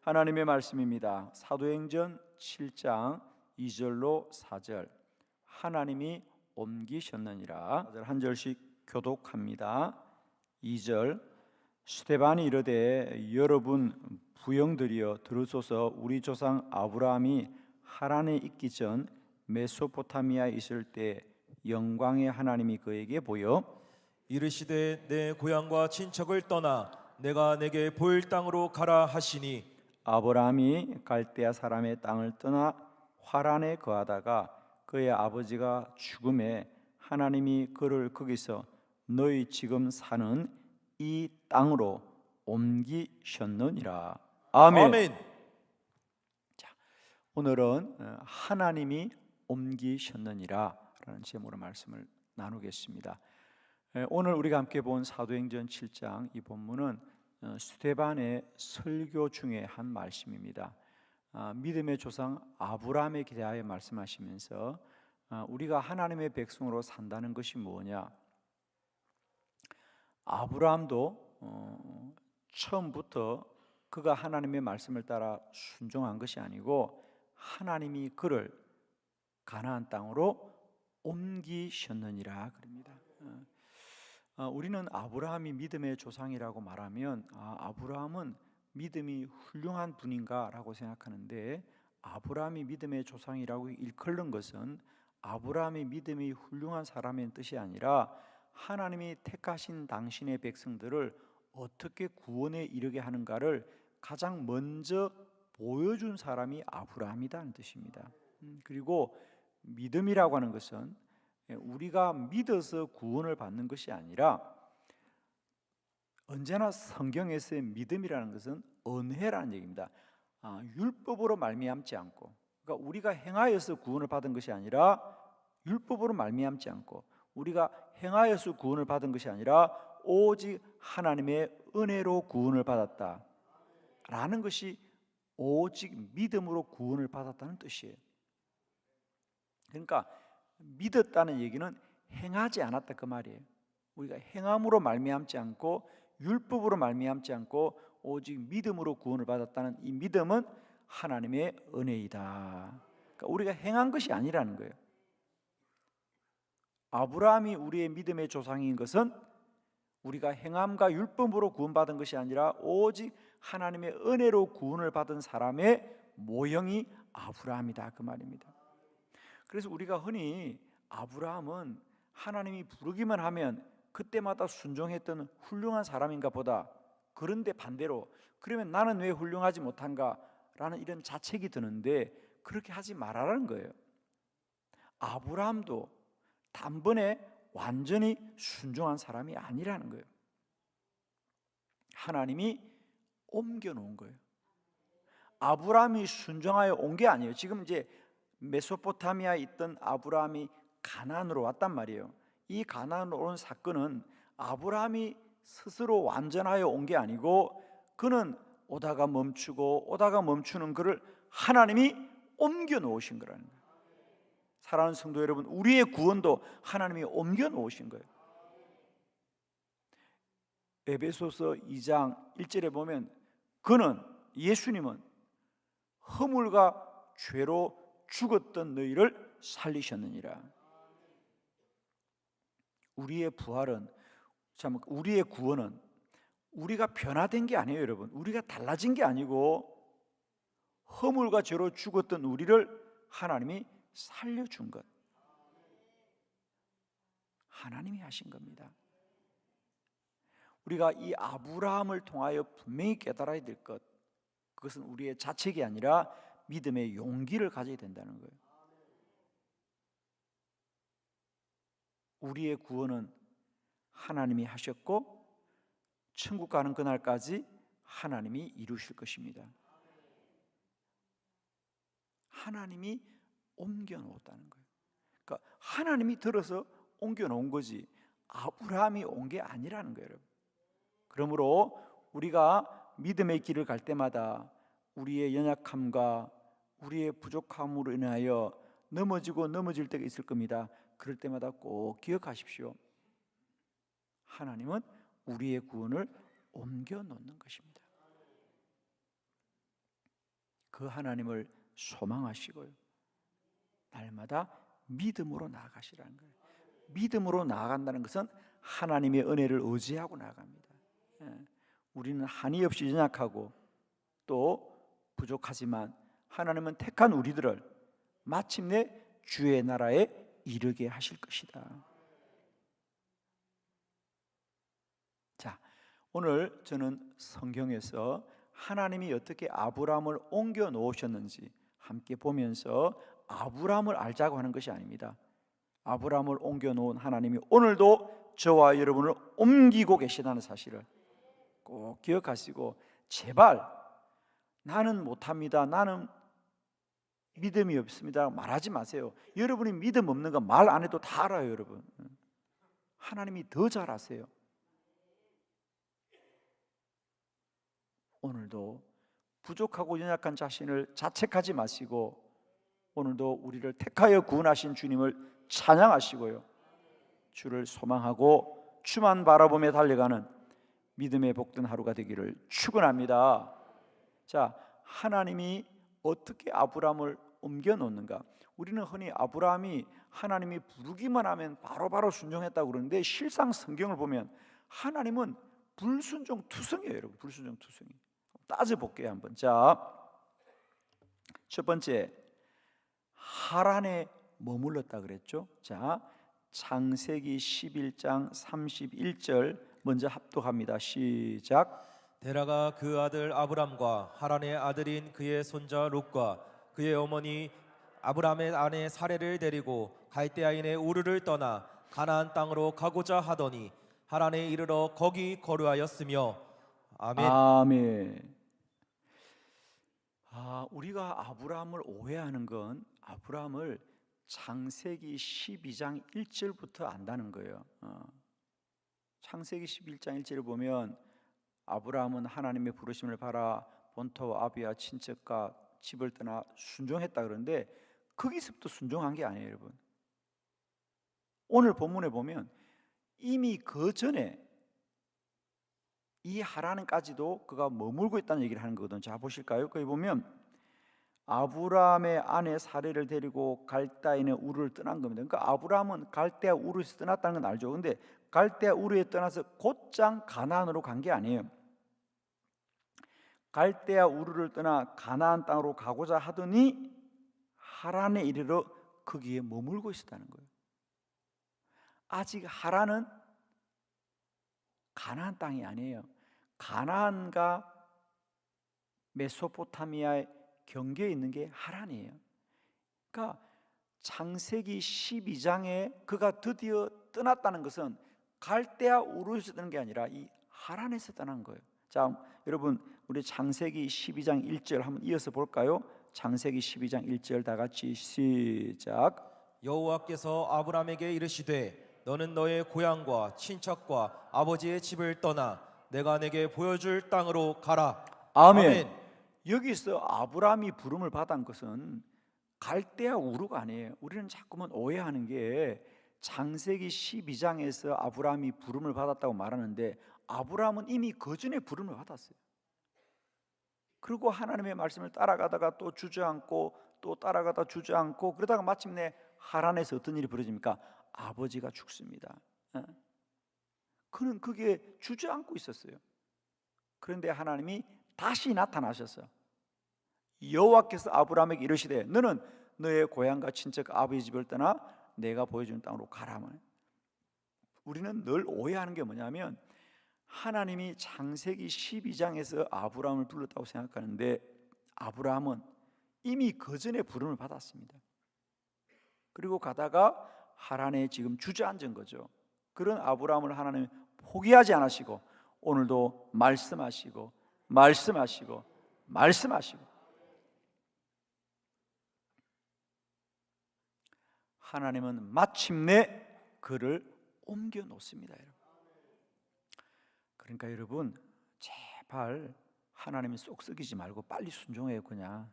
하나님의 말씀입니다. 사도행전 7장 2절로 4절. 하나님이 옮기셨느니라. 한 절씩 교독합니다. 2절. 스데반이 이르되 여러분 부영들이여 들으소서. 우리 조상 아브라함이 하란에 있기 전 메소포타미아에 있을 때 영광의 하나님이 그에게 보여 이르시되 내 고향과 친척을 떠나 내가 내게 보일 땅으로 가라 하시니, 아브라함이 갈대아 사람의 땅을 떠나 화란에 거하다가 그의 아버지가 죽음에 하나님이 그를 거기서 너희 지금 사는 이 땅으로 옮기셨느니라. 아멘. 아멘. 자, 오늘은 하나님이 옮기셨느니라 라는 제목으로 말씀을 나누겠습니다. 오늘 우리가 함께 본 사도행전 7장 이 본문은 스데반의 설교 중에 한 말씀입니다. 믿음의 조상 아브라함에 대하여 말씀하시면서 우리가 하나님의 백성으로 산다는 것이 뭐냐? 아브라함도 처음부터 그가 하나님의 말씀을 따라 순종한 것이 아니고 하나님이 그를 가나안 땅으로 옮기셨느니라 그럽니다. 우리는 아브라함이 믿음의 조상이라고 말하면 아브라함은 믿음이 훌륭한 분인가 라고 생각하는데, 아브라함이 믿음의 조상이라고 일컬는 것은 아브라함이 믿음이 훌륭한 사람의 뜻이 아니라 하나님이 택하신 당신의 백성들을 어떻게 구원에 이르게 하는가를 가장 먼저 보여준 사람이 아브라함이라는 뜻입니다. 그리고 믿음이라고 하는 것은 우리가 믿어서 구원을 받는 것이 아니라 언제나 성경에서의 믿음이라는 것은 은혜라는 얘기입니다. 율법으로 말미암지 않고, 그러니까 우리가 행하여서 구원을 받은 것이 아니라 율법으로 말미암지 않고 우리가 행하여서 구원을 받은 것이 아니라 오직 하나님의 은혜로 구원을 받았다라는 것이 오직 믿음으로 구원을 받았다는 뜻이에요. 그러니까 믿었다는 얘기는 행하지 않았다 그 말이에요. 우리가 행함으로 말미암지 않고 율법으로 말미암지 않고 오직 믿음으로 구원을 받았다는 이 믿음은 하나님의 은혜이다. 그러니까 우리가 행한 것이 아니라는 거예요. 아브라함이 우리의 믿음의 조상인 것은 우리가 행함과 율법으로 구원받은 것이 아니라 오직 하나님의 은혜로 구원을 받은 사람의 모형이 아브라함이다 그 말입니다. 그래서 우리가 흔히 아브라함은 하나님이 부르기만 하면 그때마다 순종했던 훌륭한 사람인가 보다, 그런데 반대로 그러면 나는 왜 훌륭하지 못한가 라는 이런 자책이 드는데, 그렇게 하지 말아라는 거예요. 아브라함도 단번에 완전히 순종한 사람이 아니라는 거예요. 하나님이 옮겨 놓은 거예요. 아브라함이 순종하여 온 게 아니에요. 지금 이제 메소포타미아에 있던 아브라함이 가나안으로 왔단 말이에요. 이 가나안으로 온 사건은 아브라함이 스스로 완전하여 온 게 아니고 그는 오다가 멈추고 오다가 멈추는 그를 하나님이 옮겨 놓으신 거라는 거예요. 사랑하는 성도 여러분, 우리의 구원도 하나님이 옮겨 놓으신 거예요. 에베소서 2장 1절에 보면 그는, 예수님은 허물과 죄로 죽었던 너희를 살리셨느니라. 우리의 부활은, 우리의 구원은 우리가 변화된 게 아니에요 여러분. 우리가 달라진 게 아니고 허물과 죄로 죽었던 우리를 하나님이 살려준 것, 하나님이 하신 겁니다. 우리가 이 아브라함을 통하여 분명히 깨달아야 될 것, 그것은 우리의 자책이 아니라 믿음의 용기를 가져야 된다는 거예요. 우리의 구원은 하나님이 하셨고 천국 가는 그날까지 하나님이 이루실 것입니다. 하나님이 옮겨 놓았다는 거예요. 그러니까 하나님이 들어서 옮겨 놓은 거지 아브라함이 온 게 아니라는 거예요, 여러분. 그러므로 우리가 믿음의 길을 갈 때마다 우리의 연약함과 우리의 부족함으로 인하여 넘어지고 넘어질 때가 있을 겁니다. 그럴 때마다 꼭 기억하십시오. 하나님은 우리의 구원을 옮겨 놓는 것입니다. 그 하나님을 소망하시고요, 날마다 믿음으로 나아가시라는 거예요. 믿음으로 나아간다는 것은 하나님의 은혜를 의지하고 나아갑니다. 우리는 한이 없이 연약하고 또 부족하지만 하나님은 택한 우리들을 마침내 주의 나라에 이르게 하실 것이다. 자, 오늘 저는 성경에서 하나님이 어떻게 아브라함을 옮겨 놓으셨는지 함께 보면서 아브라함을 알자고 하는 것이 아닙니다. 아브라함을 옮겨 놓은 하나님이 오늘도 저와 여러분을 옮기고 계시다는 사실을 꼭 기억하시고, 제발 나는 못합니다, 나는 믿음이 없습니다 말하지 마세요. 여러분이 믿음 없는 거 말 안 해도 다 알아요. 여러분, 하나님이 더 잘 아세요. 오늘도 부족하고 연약한 자신을 자책하지 마시고, 오늘도 우리를 택하여 구원하신 주님을 찬양하시고요, 주를 소망하고 주만 바라보며 달려가는 믿음의 복된 하루가 되기를 축원합니다. 자, 하나님이 어떻게 아브라함을 옮겨 놓는가? 우리는 흔히 아브라함이 하나님이 부르기만 하면 바로바로 순종했다고 그러는데, 실상 성경을 보면 하나님은 불순종 투성이에요. 여러분, 불순종 투성이. 따져볼게요 한번. 자, 첫 번째, 하란에 머물렀다 그랬죠. 자, 창세기 11장 31절 먼저 합독합니다. 시작. 데라가 그 아들 아브람과 하란의 아들인 그의 손자 롯과 그의 어머니 아브람의 아내 사레를 데리고 갈대아인의 우르를 떠나 가나안 땅으로 가고자 하더니 하란에 이르러 거기 거류하였으며. 아멘. 아멘. 우리가 아브라함을 오해하는 건 아브라함을 창세기 12장 1절부터 안다는 거예요. 창세기 11장 1절을 보면 아브라함은 하나님의 부르심을 받아 본토와 아비와 친척과 집을 떠나 순종했다 그러는데, 거기서부터 순종한 게 아니에요. 여러분, 오늘 본문에 보면 이미 그 전에 이 하란까지도 그가 머물고 있다는 얘기를 하는 거거든요. 자, 보실까요? 거기 보면 아브라함의 아내 사레를 데리고 갈대아인의 우르를 떠난 겁니다. 그러니까 아브라함은 갈대아 우르에서 떠났다는 건 알죠. 근데 갈대아 우르에 떠나서 곧장 가나안으로 간 게 아니에요. 갈대아 우르를 떠나 가나안 땅으로 가고자 하더니 하란에 이르러 거기에 머물고 있었다는 거예요. 아직 하란은 가나안 땅이 아니에요. 가나안과 메소포타미아의 경계에 있는 게 하란이에요. 그러니까 창세기 12장에 그가 드디어 떠났다는 것은 갈대아 우르에서 떠난 게 아니라 이 하란에서 떠난 거예요. 자, 여러분, 우리 창세기 12장 1절 한번 이어서 볼까요? 창세기 12장 1절 다 같이 시작. 여호와께서 아브람에게 이르시되 너는 너의 고향과 친척과 아버지의 집을 떠나 내가 내게 보여줄 땅으로 가라. 아멘. 여기서 아브라함이 부름을 받은 것은 갈대아 우르가 아니에요. 우리는 자꾸만 오해하는 게 창세기 12장에서 아브라함이 부름을 받았다고 말하는데, 아브라함은 이미 그 전에 부름을 받았어요. 그리고 하나님의 말씀을 따라가다가 또 주저앉고 또 따라가다 주저앉고, 그러다가 마침내 하란에서 어떤 일이 벌어집니까? 아버지가 죽습니다. 그는 그게 주저앉고 있었어요. 그런데 하나님이 다시 나타나셔서 여호와께서 아브라함에게 이르시되 너는 너의 고향과 친척 아버지 집을 떠나 내가 보여주는 땅으로 가라면. 우리는 늘 오해하는 게 뭐냐면, 하나님이 창세기 12장에서 아브라함을 불렀다고 생각하는데 아브라함은 이미 그 전에 부름을 받았습니다. 그리고 가다가 하란에 지금 주저앉은 거죠. 그런 아브라함을 하나님이 포기하지 않으시고 오늘도 말씀하시고 말씀하시고 말씀하시고, 하나님은 마침내 그를 옮겨 놓습니다. 여러분, 그러니까 여러분, 제발 하나님이 쏙 썩이지 말고 빨리 순종해요. 그냥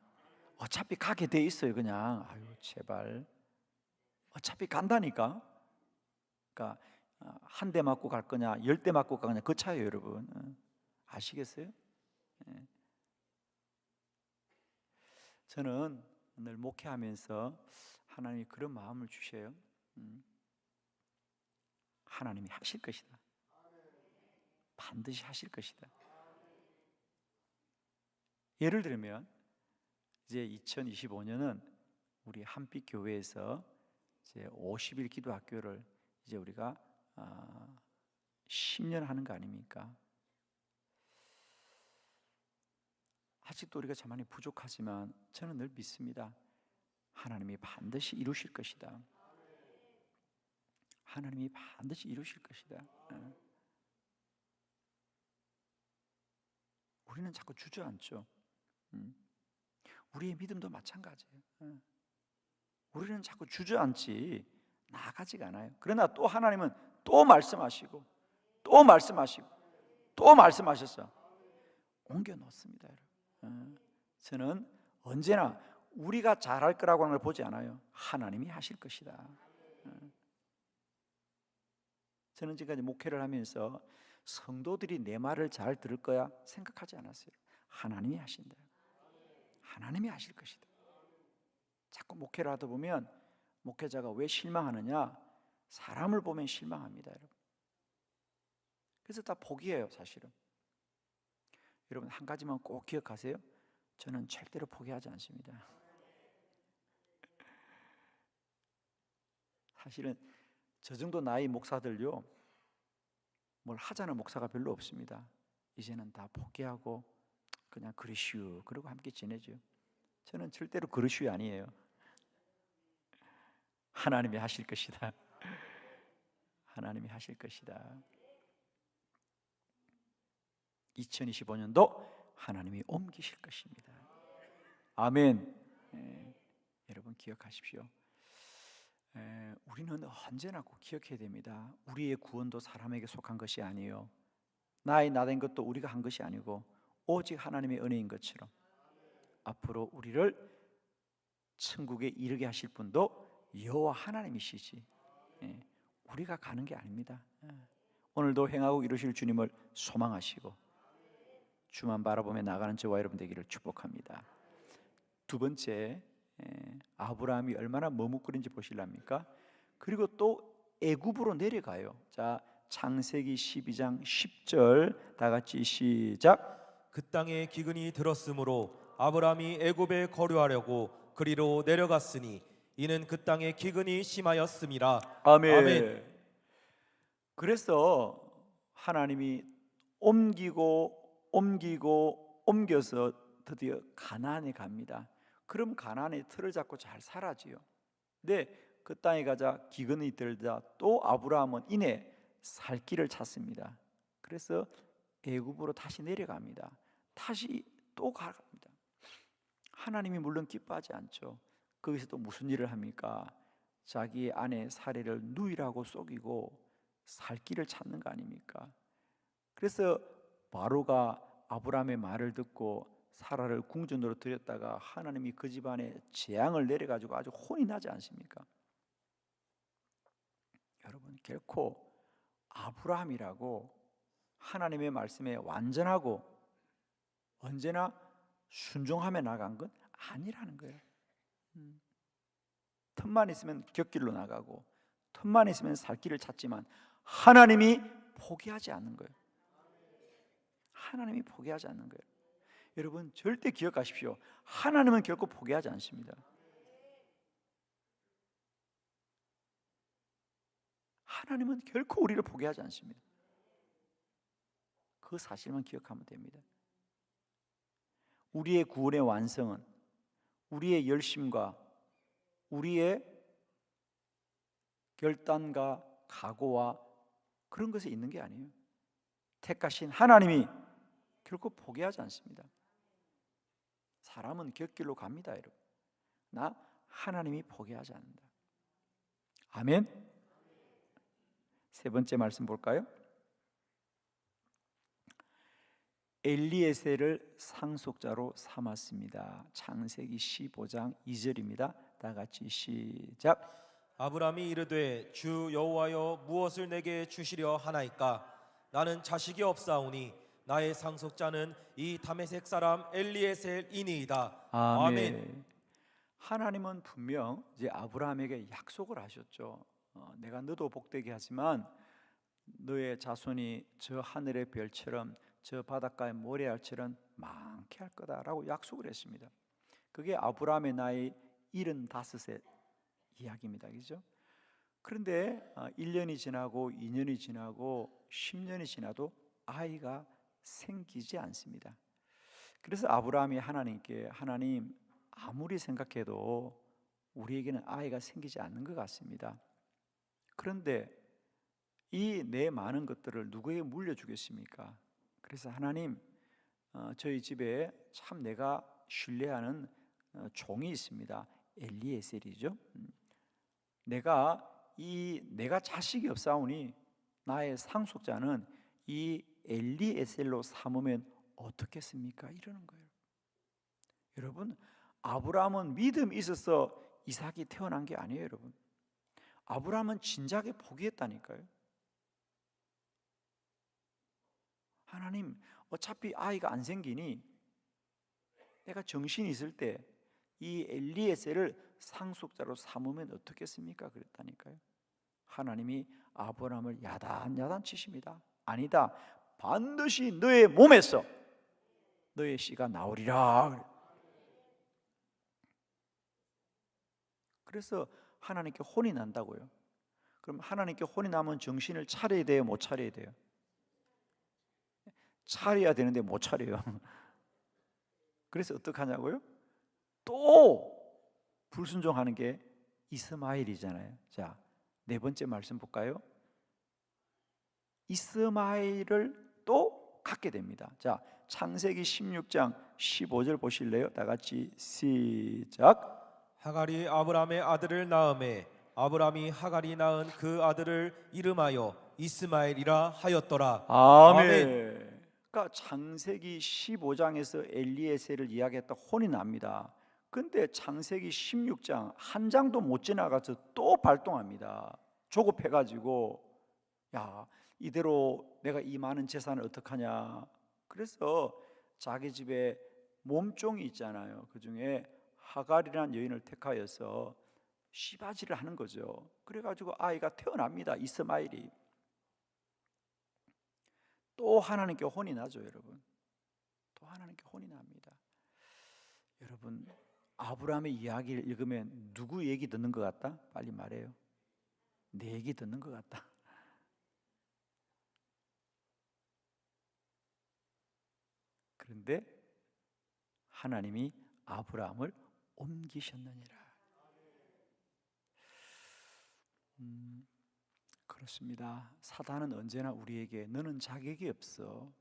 어차피 가게 돼 있어요. 그냥 제발 어차피 간다니까. 그러니까 한 대 맞고 갈 거냐 10대 맞고 갈 거냐 그 차이에요. 여러분, 아시겠어요? 저는 늘 목회하면서 하나님이 그런 마음을 주셔요. 하나님이 하실 것이다. 반드시 하실 것이다. 예를 들면 이제 2025년은 우리 한빛 교회에서 이제 50일 기도 학교를 이제 우리가 10년 하는 거 아닙니까? 아직도 우리가 참 많이 부족하지만 저는 늘 믿습니다. 하나님이 반드시 이루실 것이다. 하나님이 반드시 이루실 것이다. 우리는 자꾸 주저앉죠. 우리의 믿음도 마찬가지예요. 우리는 자꾸 주저앉지 나아가지가 않아요. 그러나 또 하나님은 또 말씀하시고 또 말씀하시고 또 말씀하셔서 옮겨 놓습니다. 저는 언제나 우리가 잘할 거라고 하는 걸 보지 않아요. 하나님이 하실 것이다. 저는 지금까지 목회를 하면서 성도들이 내 말을 잘 들을 거야 생각하지 않았어요. 하나님이 하신다. 하나님이 하실 것이다. 자꾸 목회를 하다 보면 목회자가 왜 실망하느냐? 사람을 보면 실망합니다, 여러분. 그래서 다 포기해요, 사실은. 여러분 한 가지만 꼭 기억하세요. 저는 절대로 포기하지 않습니다. 사실은 저 정도 나이 목사들요, 뭘 하자는 목사가 별로 없습니다. 이제는 다 포기하고 그냥 그러시오 그러고 함께 지내죠. 저는 절대로 그러시오 아니에요. 하나님이 하실 것이다. 하나님이 하실 것이다. 2025년도 하나님이 옮기실 것입니다. 아멘. 여러분 기억하십시오. 우리는 언제나 꼭 기억해야 됩니다. 우리의 구원도 사람에게 속한 것이 아니에요. 나의 나된 것도 우리가 한 것이 아니고 오직 하나님의 은혜인 것처럼 앞으로 우리를 천국에 이르게 하실 분도 여호와 하나님이시지 우리가 가는 게 아닙니다. 오늘도 행하고 이루실 주님을 소망하시고 주만 바라보며 나가는 저와 여러분 되기를 축복합니다. 두 번째, 아브라함이 얼마나 머뭇거린지 보실랍니까? 그리고 또 애굽으로 내려가요. 자, 창세기 12장 10절 다 같이 시작. 그 땅에 기근이 들었으므로 아브라함이 애굽에 거류하려고 그리로 내려갔으니 이는 그 땅에 기근이 심하였음이라. 아멘. 아멘. 그래서 하나님이 옮겨서 드디어 가나안에 갑니다. 그럼 가나안의 틀을 잡고 잘 살아지요. 근데 그 땅에 가자 기근이 들자 또 아브라함은 이내 살 길을 찾습니다. 그래서 애굽으로 다시 내려갑니다. 다시 또 갑니다. 하나님이 물론 기뻐하지 않죠. 거기서 또 무슨 일을 합니까? 자기 아내 사례를 누이라고 속이고 살 길을 찾는 거 아닙니까? 그래서 바로가 아브라함의 말을 듣고 사라를 궁전으로 들였다가 하나님이 그 집안에 재앙을 내려가지고 아주 혼이 나지 않습니까? 여러분 결코 아브라함이라고 하나님의 말씀에 완전하고 언제나 순종하며 나간 건 아니라는 거예요. 틈만 있으면 곁길로 나가고 틈만 있으면 살 길을 찾지만 하나님이 포기하지 않는 거예요. 하나님이 포기하지 않는 거예요. 여러분 절대 기억하십시오. 하나님은 결코 포기하지 않습니다. 하나님은 결코 우리를 포기하지 않습니다. 그 사실만 기억하면 됩니다. 우리의 구원의 완성은 우리의 열심과 우리의 결단과 각오와 그런 것에 있는 게 아니에요. 택하신 하나님이 결코 포기하지 않습니다. 사람은 곁길로 갑니다, 여러분. 나 하나님이 포기하지 않는다. 아멘. 세 번째 말씀 볼까요? 엘리에셀을 상속자로 삼았습니다. 창세기 15장 2절입니다. 다 같이 시작. 아브라함이 이르되 주 여호와여 무엇을 내게 주시려 하나이까? 나는 자식이 없사오니 나의 상속자는 이 다메섹 사람 엘리에셀이니이다. 아멘. 하나님은 분명 이제 아브라함에게 약속을 하셨죠. 내가 너도 복되게 하지만 너의 자손이 저 하늘의 별처럼 저 바닷가의 모래알처럼 많게 할 거다라고 약속을 했습니다. 그게 아브라함의 나이 75세 이야기입니다. 그죠? 그런데 1년이 지나고 2년이 지나고 10년이 지나도 아이가 생기지 않습니다. 그래서 아브라함이 하나님께 하나님 아무리 생각해도 우리에게는 아이가 생기지 않는 것 같습니다. 그런데 이 내 많은 것들을 누구에게 물려주겠습니까? 그래서 하나님 저희 집에 참 내가 신뢰하는 종이 있습니다. 엘리에셀이죠. 내가 자식이 없사오니 나의 상속자는 이 엘리에셀로 삼으면 어떻겠습니까? 이러는 거예요. 여러분, 아브라함은 믿음이 있어서 이삭이 태어난 게 아니에요, 여러분. 아브라함은 진작에 포기했다니까요. 하나님, 어차피 아이가 안 생기니 내가 정신이 있을 때 이 엘리에셀을 상속자로 삼으면 어떻겠습니까? 그랬다니까요. 하나님이 아브라함을 야단야단 치십니다. 아니다, 반드시 너의 몸에서 너의 씨가 나오리라. 그래서 하나님께 혼이 난다고요. 그럼 하나님께 혼이 나면 정신을 차려야 돼요, 못 차려야 돼요? 차려야 되는데 못 차려요. 그래서 어떡하냐고요? 또 불순종하는 게 이스마엘이잖아요. 자, 네 번째 말씀 볼까요? 이스마엘을 또 갖게 됩니다. 자, 창세기 16장 15절 보실래요? 다 같이 시작. 하갈이 아브람의 아들을 낳음에 아브람이 하갈이 낳은 그 아들을 이름하여 이스마엘이라 하였더라. 아멘. 그러니까 창세기 15장에서 엘리에셀을 이야기했다 혼이 납니다. 근데 창세기 16장 한 장도 못 지나가서 또 발동합니다. 조급해가지고 야, 이대로 내가 이 많은 재산을 어떡하냐. 그래서 자기 집에 몸종이 있잖아요. 그 중에 하갈이라는 여인을 택하여서 씨바지를 하는 거죠. 그래가지고 아이가 태어납니다. 이스마엘이. 또 하나님께 혼이 나죠, 여러분. 또 하나님께 혼이 납니다. 여러분, 아브라함의 이야기를 읽으면 누구 얘기 듣는 것 같다? 빨리 말해요. 내 얘기 듣는 것 같다. 그런데 하나님이 아브라함을 옮기셨느니라. 그렇습니다. 사단은 언제나 우리에게 너는 자격이 없어,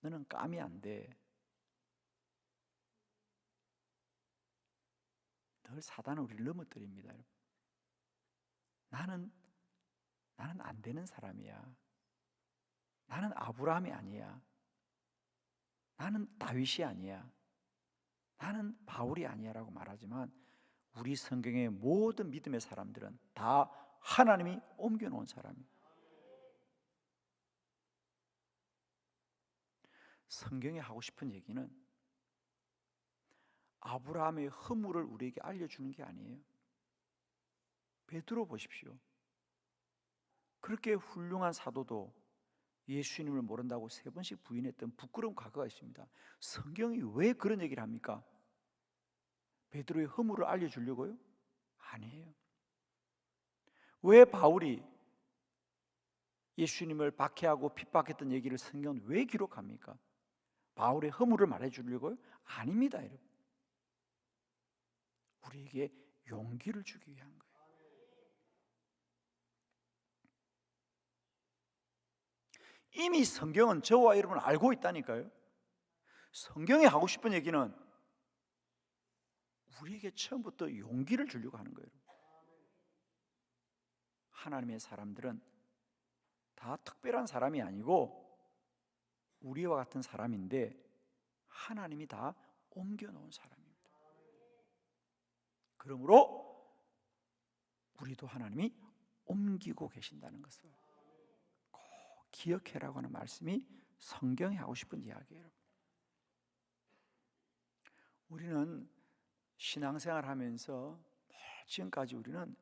너는 감이 안 돼. 늘 사단은 우리를 넘어뜨립니다. 나는 안 되는 사람이야. 나는 아브라함이 아니야. 나는 다윗이 아니야. 나는 바울이 아니야라고 말하지만 우리 성경의 모든 믿음의 사람들은 다 하나님이 옮겨놓은 사람이에요. 성경이 하고 싶은 얘기는 아브라함의 허물을 우리에게 알려주는 게 아니에요. 베드로 보십시오. 그렇게 훌륭한 사도도 예수님을 모른다고 3번씩 부인했던 부끄러운 과거가 있습니다. 성경이 왜 그런 얘기를 합니까? 베드로의 허물을 알려주려고요? 아니에요. 왜 바울이 예수님을 박해하고 핍박했던 얘기를 성경은 왜 기록합니까? 바울의 허물을 말해주려고요? 아닙니다, 여러분. 우리에게 용기를 주기 위한 거예요. 이미 성경은 저와 여러분을 알고 있다니까요. 성경이 하고 싶은 얘기는 우리에게 처음부터 용기를 주려고 하는 거예요. 하나님의 사람들은 다 특별한 사람이 아니고 우리와 같은 사람인데 하나님이 다 옮겨놓은 사람입니다. 그러므로 우리도 하나님이 옮기고 계신다는 것을 꼭 기억해라고 하는 말씀이 성경이 하고 싶은 이야기예요. 우리는 신앙생활 하면서 지금까지 우리는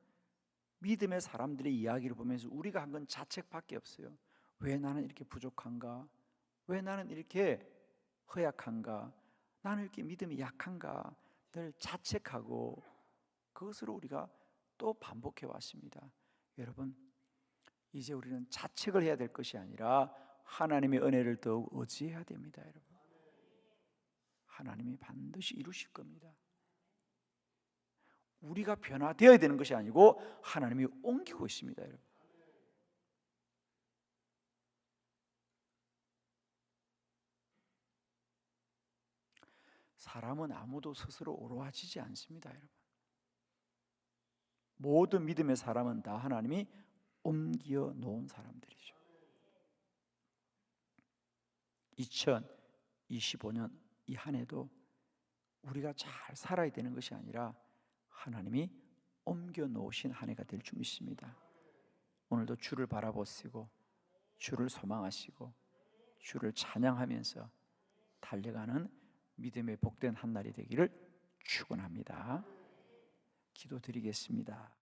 믿음의 사람들의 이야기를 보면서 우리가 한 건 자책밖에 없어요. 왜 나는 이렇게 부족한가? 왜 나는 이렇게 허약한가? 나는 이렇게 믿음이 약한가? 늘 자책하고 그것으로 우리가 또 반복해 왔습니다. 여러분, 이제 우리는 자책을 해야 될 것이 아니라 하나님의 은혜를 더욱 의지해야 됩니다. 여러분, 하나님이 반드시 이루실 겁니다. 우리가 변화되어야 되는 것이 아니고 하나님이 옮기고 있습니다. 여러분, 사람은 아무도 스스로 오로하지지 않습니다. 여러분, 모든 믿음의 사람은 다 하나님이 옮겨 놓은 사람들이죠. 2025년 이 한 해도 우리가 잘 살아야 되는 것이 아니라 하나님이 옮겨 놓으신 한 해가 될 줄 믿습니다. 오늘도 주를 바라보시고 주를 소망하시고 주를 찬양하면서 달려가는 믿음의 복된 한 날이 되기를 축원합니다. 기도드리겠습니다.